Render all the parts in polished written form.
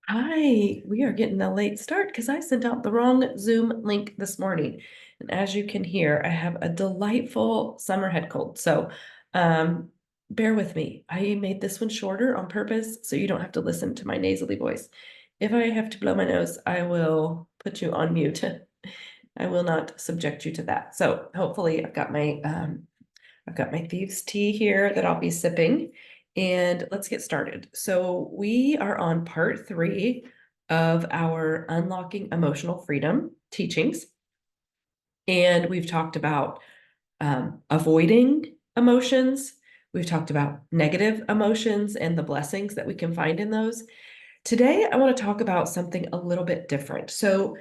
Hi, we are getting a late start because I sent out the wrong Zoom link this morning. And as you can hear, I have a delightful summer head cold. So um, bear with me. I made this one shorter on purpose so you don't have to listen to my nasally voice. If I have to blow my nose, I will put you on mute. I will not subject you to that. So hopefully I've got my thieves tea here that I'll be sipping, and let's get started. So we are on part 3 of our Unlocking Emotional Freedom teachings, and we've talked about avoiding emotions. We've talked about negative emotions and the blessings that we can find in those. Today, I want to talk about something a little bit different. So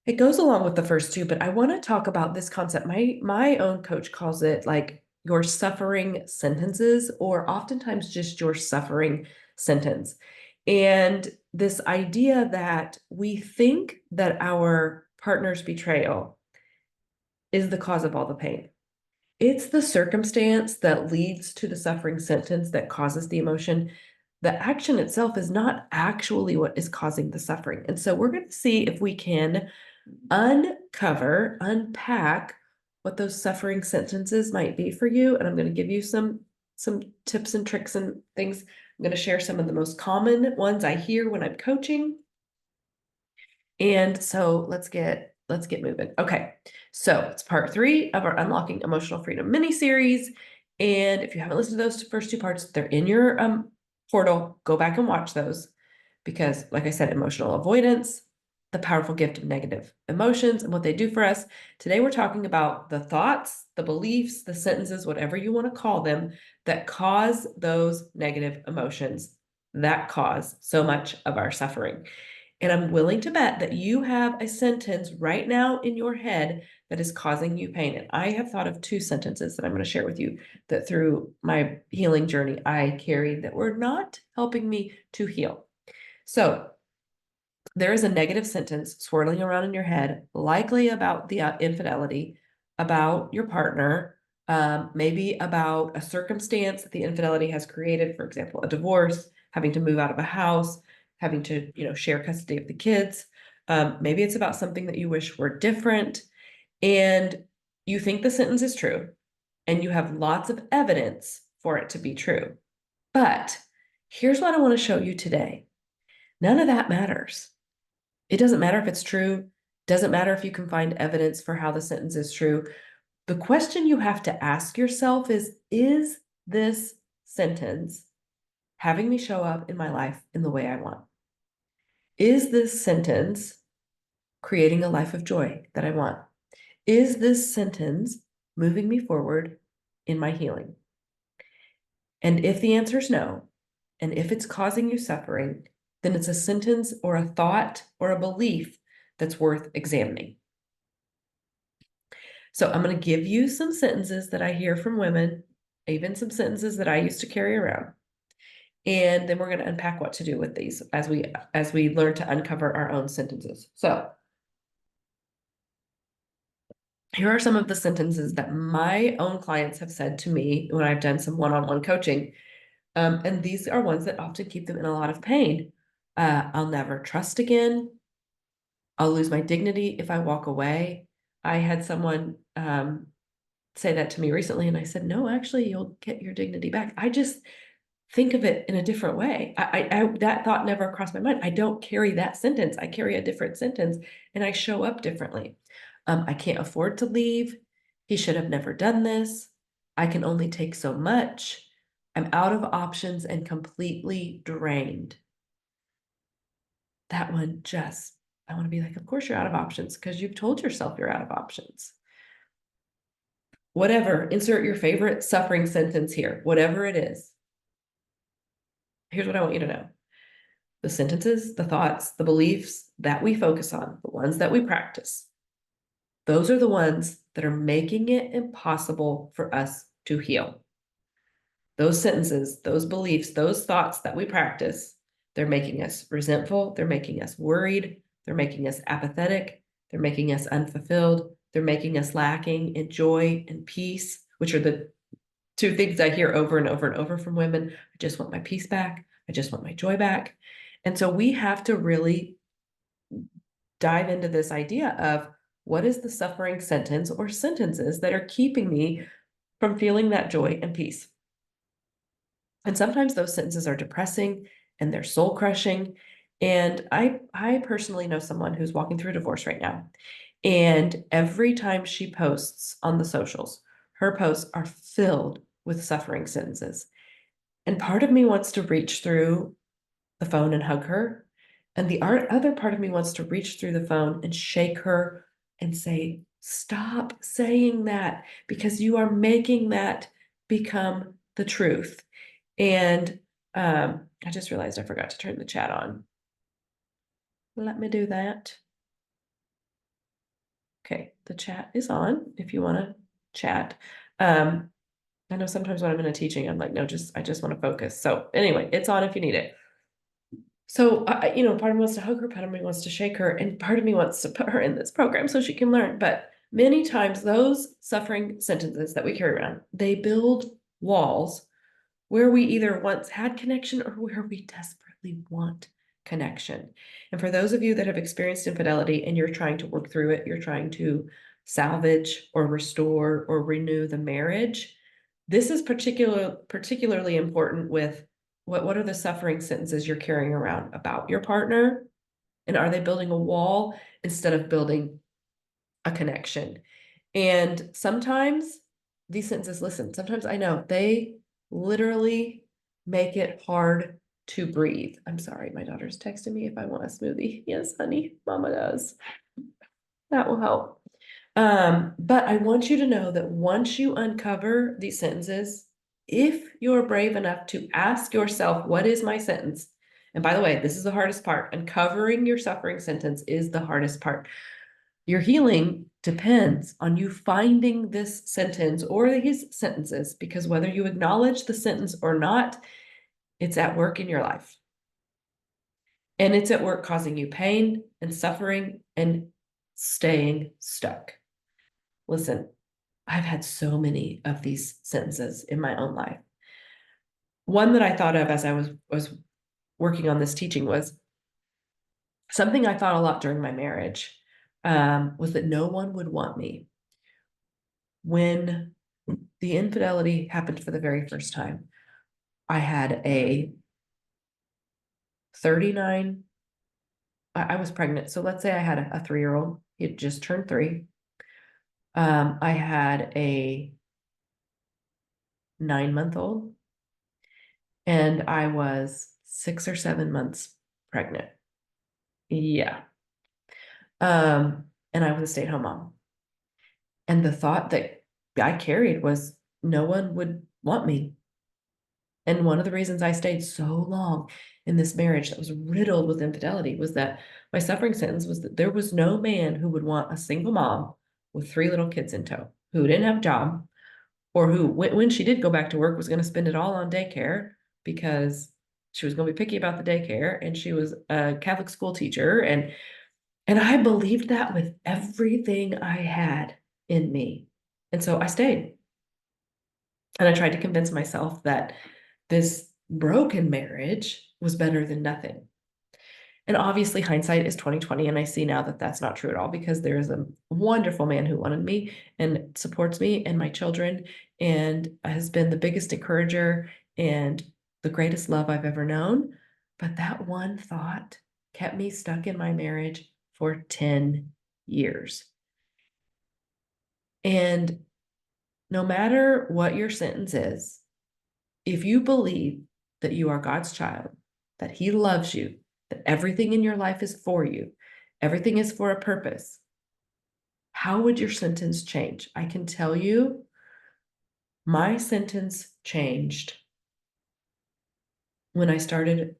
it goes along with the first two, but I want to talk about this concept. My own coach calls it like your suffering sentences, or oftentimes just your suffering sentence. And this idea that we think that our partner's betrayal is the cause of all the pain. It's the circumstance that leads to the suffering sentence that causes the emotion. The action itself is not actually what is causing the suffering. And so we're going to see if we can unpack what those suffering sentences might be for you. And I'm going to give you some tips and tricks and things. I'm going to share some of the most common ones I hear when I'm coaching. And so let's get moving. Okay. So it's part 3 of our Unlocking Emotional Freedom mini series. And if you haven't listened to those first 2 parts, they're in your portal. Go back and watch those because, like I said, emotional avoidance, the powerful gift of negative emotions and what they do for us. Today, we're talking about the thoughts, the beliefs, the sentences, whatever you want to call them, that cause those negative emotions that cause so much of our suffering. And I'm willing to bet that you have a sentence right now in your head that is causing you pain. And I have thought of 2 sentences that I'm going to share with you that through my healing journey I carried that were not helping me to heal. So there is a negative sentence swirling around in your head, likely about the infidelity, about your partner, maybe about a circumstance that the infidelity has created, for example, a divorce, having to move out of a house, having to, share custody of the kids. Maybe it's about something that you wish were different, and you think the sentence is true, and you have lots of evidence for it to be true. But here's what I want to show you today. None of that matters. It doesn't matter if it's true. Doesn't matter if you can find evidence for how the sentence is true. The question you have to ask yourself is this sentence having me show up in my life in the way I want? Is this sentence creating a life of joy that I want? Is this sentence moving me forward in my healing? And if the answer is no, and if it's causing you suffering, then it's a sentence or a thought or a belief that's worth examining. So I'm going to give you some sentences that I hear from women, even some sentences that I used to carry around. And then we're going to unpack what to do with these as we learn to uncover our own sentences. So here are some of the sentences that my own clients have said to me when I've done some one-on-one coaching. And these are ones that often keep them in a lot of pain. I'll never trust again. I'll lose my dignity if I walk away. I had someone say that to me recently, and I said, no, actually, you'll get your dignity back. I just think of it in a different way. That thought never crossed my mind. I don't carry that sentence. I carry a different sentence, and I show up differently. I can't afford to leave. He should have never done this. I can only take so much. I'm out of options and completely drained. That one just, I want to be like, of course you're out of options because you've told yourself you're out of options. Whatever, insert your favorite suffering sentence here, whatever it is. Here's what I want you to know. The sentences, the thoughts, the beliefs that we focus on, the ones that we practice, those are the ones that are making it impossible for us to heal. Those sentences, those beliefs, those thoughts that we practice, they're making us resentful, they're making us worried, they're making us apathetic, they're making us unfulfilled, they're making us lacking in joy and peace, which are the 2 things I hear over and over and over from women. I just want my peace back. I just want my joy back. And so we have to really dive into this idea of what is the suffering sentence or sentences that are keeping me from feeling that joy and peace. And sometimes those sentences are depressing and they're soul crushing. And I personally know someone who's walking through a divorce right now. And every time she posts on the socials, her posts are filled with suffering sentences. And part of me wants to reach through the phone and hug her. And the other part of me wants to reach through the phone and shake her and say, stop saying that, because you are making that become the truth. And I just realized I forgot to turn the chat on. Let me do that. Okay, the chat is on if you want to chat. I know sometimes when I'm in a teaching, I'm like, no, I just want to focus. So anyway, it's on if you need it. So, part of me wants to hug her, part of me wants to shake her, and part of me wants to put her in this program so she can learn. But many times those suffering sentences that we carry around, they build walls where we either once had connection or where we desperately want connection. And for those of you that have experienced infidelity and you're trying to work through it, you're trying to salvage or restore or renew the marriage, this is particularly important with what are the suffering sentences you're carrying around about your partner? And are they building a wall instead of building a connection? And sometimes these sentences, listen, sometimes I know they literally make it hard to breathe. I'm sorry, my daughter's texting me if I want a smoothie. Yes, honey, mama does. That will help. But I want you to know that once you uncover these sentences, if you're brave enough to ask yourself, what is my sentence? And by the way, this is the hardest part. Uncovering your suffering sentence is the hardest part. Your healing depends on you finding this sentence or these sentences, because whether you acknowledge the sentence or not, it's at work in your life. And it's at work causing you pain and suffering and staying stuck. Listen, I've had so many of these sentences in my own life. One that I thought of as I was working on this teaching was something I thought a lot during my marriage, was that no one would want me. When the infidelity happened for the very first time, I had a 39, I was pregnant. So let's say I had a 3-year-old, he had just turned 3. I had a 9-month-old, and I was 6 or 7 months pregnant. Yeah. And I was a stay-at-home mom. And the thought that I carried was no one would want me. And one of the reasons I stayed so long in this marriage that was riddled with infidelity was that my suffering sentence was that there was no man who would want a single mom with 3 little kids in tow, who didn't have a job, or who, when she did go back to work, was going to spend it all on daycare because she was going to be picky about the daycare, and she was a Catholic school teacher. And I believed that with everything I had in me. And so I stayed. And I tried to convince myself that this broken marriage was better than nothing. And obviously hindsight is 2020, and I see now that that's not true at all, because there is a wonderful man who wanted me and supports me and my children and has been the biggest encourager and the greatest love I've ever known. But that one thought kept me stuck in my marriage for 10 years. And no matter what your sentence is, if you believe that you are God's child, that He loves you, that everything in your life is for you, everything is for a purpose, how would your sentence change? I can tell you, my sentence changed when I started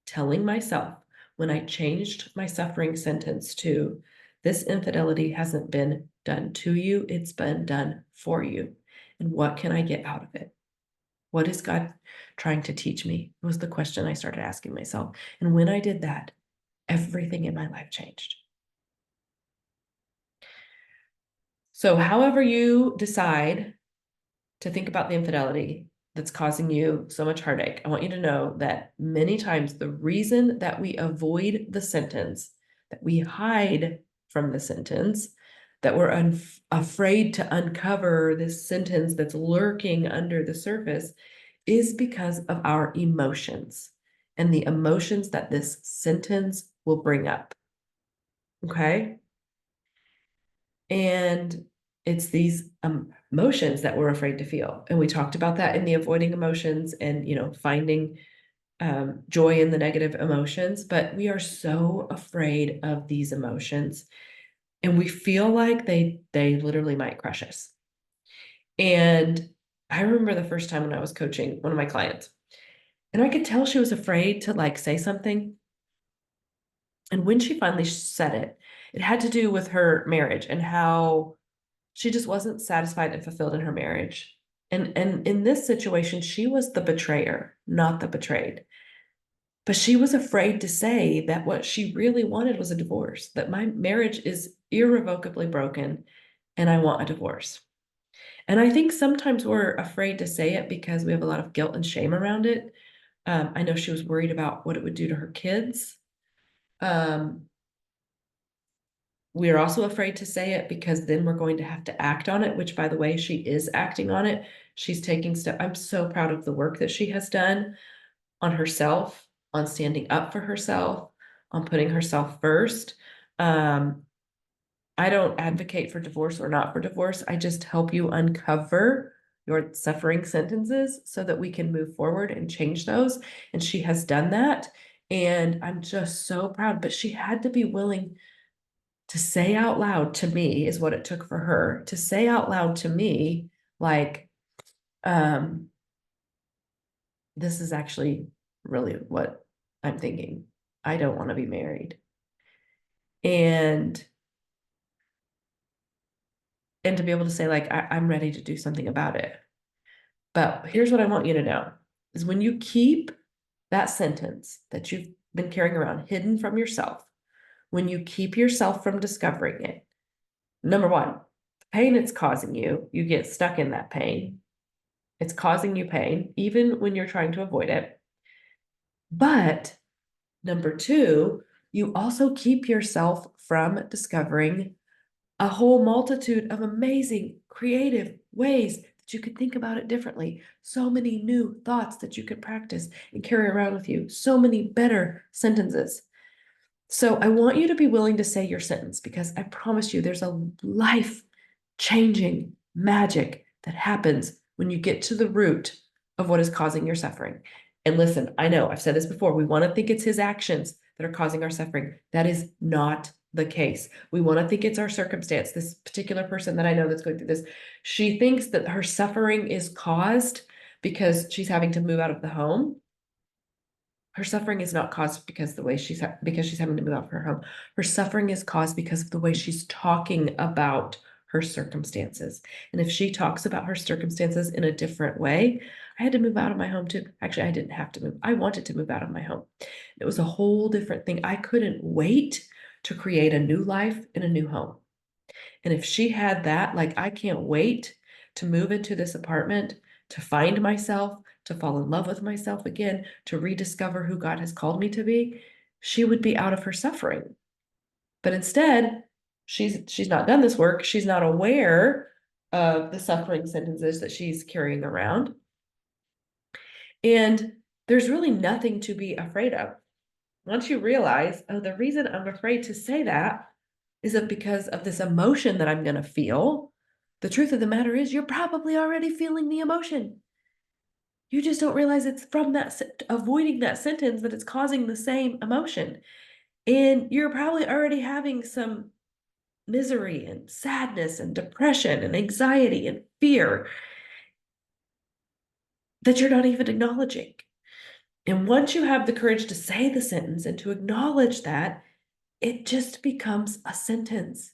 telling myself, when I changed my suffering sentence to, this infidelity hasn't been done to you, it's been done for you. And what can I get out of it? What is God trying to teach me? Was the question I started asking myself. And when I did that, everything in my life changed. So however you decide to think about the infidelity, that's causing you so much heartache, I want you to know that many times the reason that we avoid the sentence, that we hide from the sentence, that we're afraid to uncover this sentence that's lurking under the surface is because of our emotions and the emotions that this sentence will bring up. Okay? And it's these emotions that we're afraid to feel. And we talked about that in the avoiding emotions and, finding joy in the negative emotions. But we are so afraid of these emotions, and we feel like they literally might crush us. And I remember the first time when I was coaching one of my clients, and I could tell she was afraid to like say something. And when she finally said it, it had to do with her marriage and how she just wasn't satisfied and fulfilled in her marriage. And in this situation, she was the betrayer, not the betrayed. But she was afraid to say that what she really wanted was a divorce, that my marriage is irrevocably broken and I want a divorce. And I think sometimes we're afraid to say it because we have a lot of guilt and shame around it. I know she was worried about what it would do to her kids. We are also afraid to say it because then we're going to have to act on it, which, by the way, she is acting on it. She's taking steps. I'm so proud of the work that she has done on herself, on standing up for herself, on putting herself first. I don't advocate for divorce or not for divorce. I just help you uncover your suffering sentences so that we can move forward and change those. And she has done that. And I'm just so proud. But she had to be willing to say out loud to me, is what it took for her to say out loud to me, like, this is actually really what I'm thinking. I don't want to be married. And to be able to say, like, I'm ready to do something about it. But here's what I want you to know is when you keep that sentence that you've been carrying around hidden from yourself, when you keep yourself from discovering it, number one, the pain it's causing you, you get stuck in that pain. It's causing you pain, even when you're trying to avoid it. But number two, you also keep yourself from discovering a whole multitude of amazing, creative ways that you could think about it differently. So many new thoughts that you could practice and carry around with you. So many better sentences. So I want you to be willing to say your sentence because I promise you there's a life-changing magic that happens when you get to the root of what is causing your suffering. And listen, I know I've said this before. We want to think it's his actions that are causing our suffering. That is not the case. We want to think it's our circumstance. This particular person that I know that's going through this, she thinks that her suffering is caused because she's having to move out of the home. Her suffering is not caused because because she's having to move out of her home. Her suffering is caused because of the way she's talking about her circumstances. And if she talks about her circumstances in a different way, I had to move out of my home too. Actually, I didn't have to move. I wanted to move out of my home. It was a whole different thing. I couldn't wait to create a new life in a new home. And if she had that, like, I can't wait to move into this apartment, to find myself, to fall in love with myself again, to rediscover who God has called me to be, she would be out of her suffering. But instead, she's not done this work. She's not aware of the suffering sentences that she's carrying around. And there's really nothing to be afraid of. Once you realize, oh, the reason I'm afraid to say that is it because of this emotion that I'm going to feel? The truth of the matter is, you're probably already feeling the emotion. You just don't realize it's from that avoiding that sentence that it's causing the same emotion. And you're probably already having some misery and sadness and depression and anxiety and fear that you're not even acknowledging. And once you have the courage to say the sentence and to acknowledge that, it just becomes a sentence.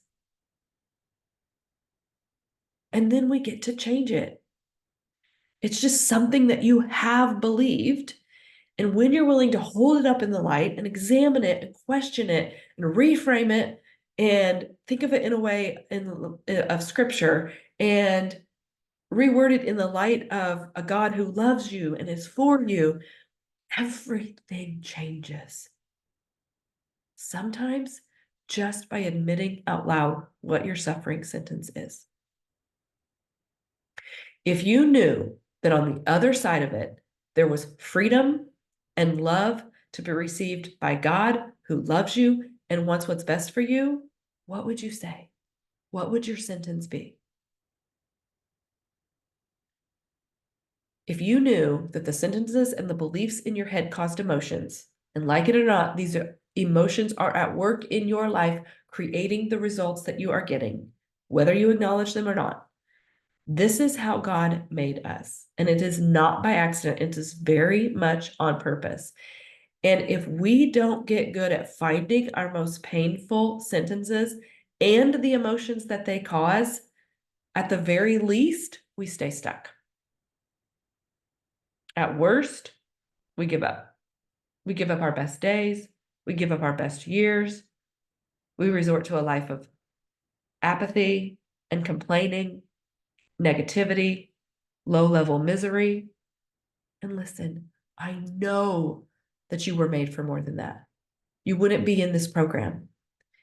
And then we get to change it. It's just something that you have believed. And when you're willing to hold it up in the light and examine it and question it and reframe it and think of it in a way of scripture and reworded in the light of a God who loves you and is for you, everything changes. Sometimes just by admitting out loud what your suffering sentence is. If you knew that on the other side of it, there was freedom and love to be received by God who loves you and wants what's best for you, what would you say? What would your sentence be? If you knew that the sentences and the beliefs in your head caused emotions, and like it or not, these emotions are at work in your life, creating the results that you are getting, whether you acknowledge them or not. This is how God made us, and it is not by accident. It is very much on purpose. And if we don't get good at finding our most painful sentences and the emotions that they cause, at the very least, we stay stuck. At worst, we give up. We give up our best days. We give up our best years. We resort to a life of apathy and complaining, negativity, low-level misery. And listen, I know that you were made for more than that. You wouldn't be in this program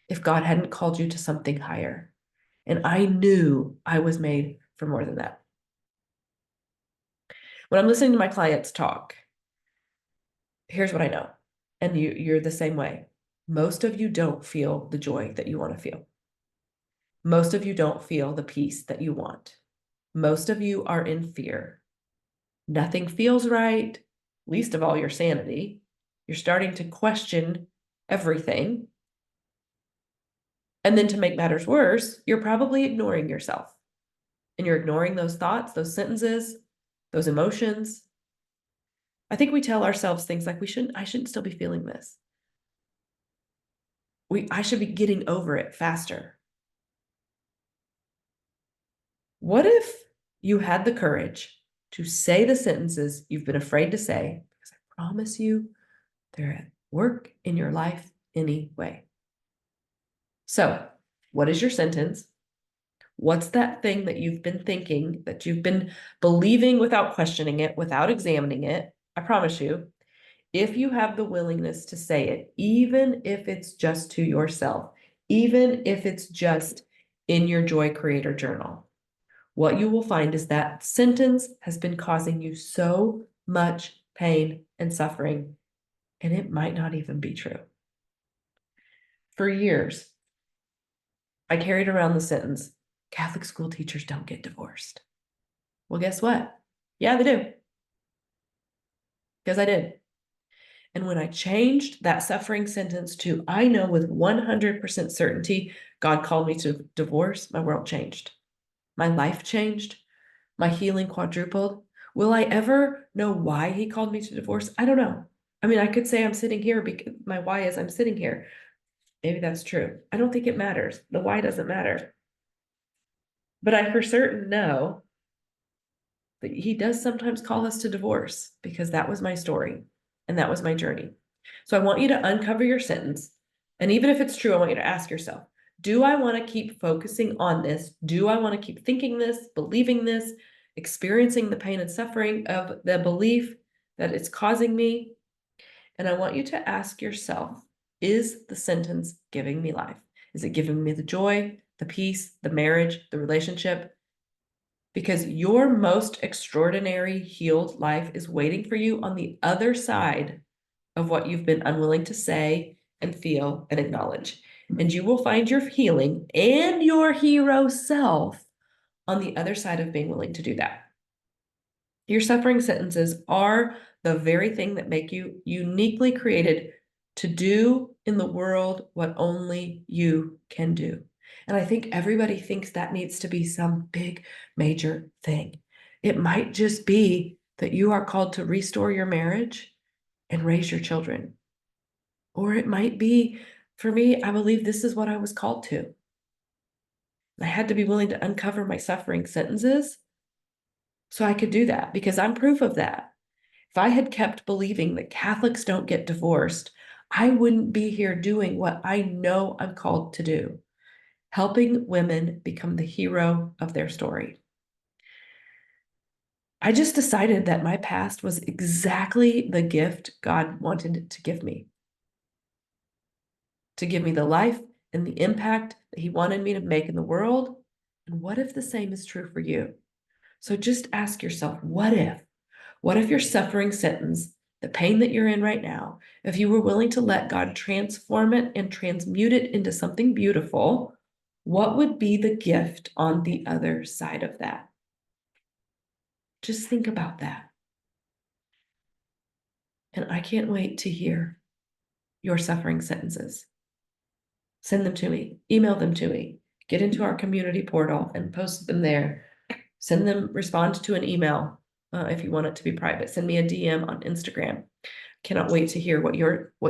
if God hadn't called you to something higher. And I knew I was made for more than that. When I'm listening to my clients talk, here's what I know. And you're the same way. Most of you don't feel the joy that you want to feel. Most of you don't feel the peace that you want. Most of you are in fear. Nothing feels right, least of all your sanity. You're starting to question everything. And then to make matters worse, you're probably ignoring yourself. And you're ignoring those thoughts, those sentences, those emotions. I think we tell ourselves things like I shouldn't still be feeling this. I should be getting over it faster. What if you had the courage to say the sentences you've been afraid to say, because I promise you, they're at work in your life anyway. So, what is your sentence? What's that thing that you've been thinking, that you've been believing without questioning it, without examining it? I promise you, if you have the willingness to say it, even if it's just to yourself, even if it's just in your Joy Creator journal, what you will find is that sentence has been causing you so much pain and suffering, and it might not even be true. For years, I carried around the sentence, Catholic school teachers don't get divorced. Well, guess what? Yeah, they do. Because I did. And when I changed that suffering sentence to, I know with 100% certainty God called me to divorce, my world changed. My life changed. My healing quadrupled. Will I ever know why he called me to divorce? I don't know. I mean, I could say I'm sitting here because my why is I'm sitting here. Maybe that's true. I don't think it matters. The why doesn't matter. But I for certain know that he does sometimes call us to divorce, because that was my story and that was my journey. So I want you to uncover your sentence. And even if it's true, I want you to ask yourself, do I want to keep focusing on this? Do I want to keep thinking this, believing this, experiencing the pain and suffering of the belief that it's causing me? And I want you to ask yourself, is the sentence giving me life? Is it giving me the joy, the peace, the marriage, the relationship? Because your most extraordinary healed life is waiting for you on the other side of what you've been unwilling to say and feel and acknowledge. And you will find your healing and your hero self on the other side of being willing to do that. Your suffering sentences are the very thing that make you uniquely created to do in the world what only you can do. And I think everybody thinks that needs to be some big, major thing. It might just be that you are called to restore your marriage and raise your children. Or it might be, for me, I believe this is what I was called to. I had to be willing to uncover my suffering sentences so I could do that, because I'm proof of that. If I had kept believing that Catholics don't get divorced, I wouldn't be here doing what I know I'm called to do, helping women become the hero of their story. I just decided that my past was exactly the gift God wanted to give me the life and the impact that He wanted me to make in the world. And what if the same is true for you? So just ask yourself, what if? What if your suffering sentence, the pain that you're in right now, if you were willing to let God transform it and transmute it into something beautiful, what would be the gift on the other side of that? Just think about that. And I can't wait to hear your suffering sentences. Send them to me, email them to me, get into our community portal and post them there. Send them, respond to an email if you want it to be private. Send me a DM on Instagram. Cannot wait to hear what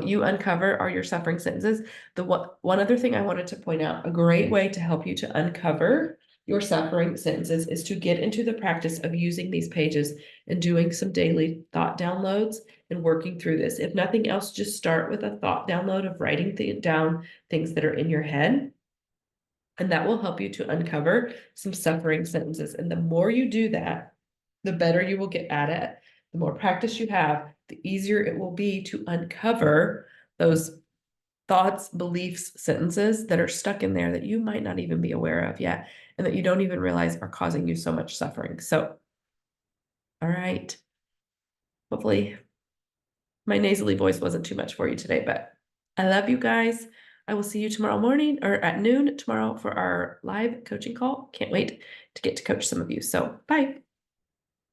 you uncover are your suffering sentences. One other thing I wanted to point out, a great way to help you to uncover your suffering sentences is to get into the practice of using these pages and doing some daily thought downloads and working through this. If nothing else, just start with a thought download of writing down things that are in your head. And that will help you to uncover some suffering sentences. And the more you do that, the better you will get at it. The more practice you have, the easier it will be to uncover those thoughts, beliefs, sentences that are stuck in there that you might not even be aware of yet, and that you don't even realize are causing you so much suffering. So, all right. Hopefully my nasally voice wasn't too much for you today, but I love you guys. I will see you tomorrow morning or at noon tomorrow for our live coaching call. Can't wait to get to coach some of you. So bye.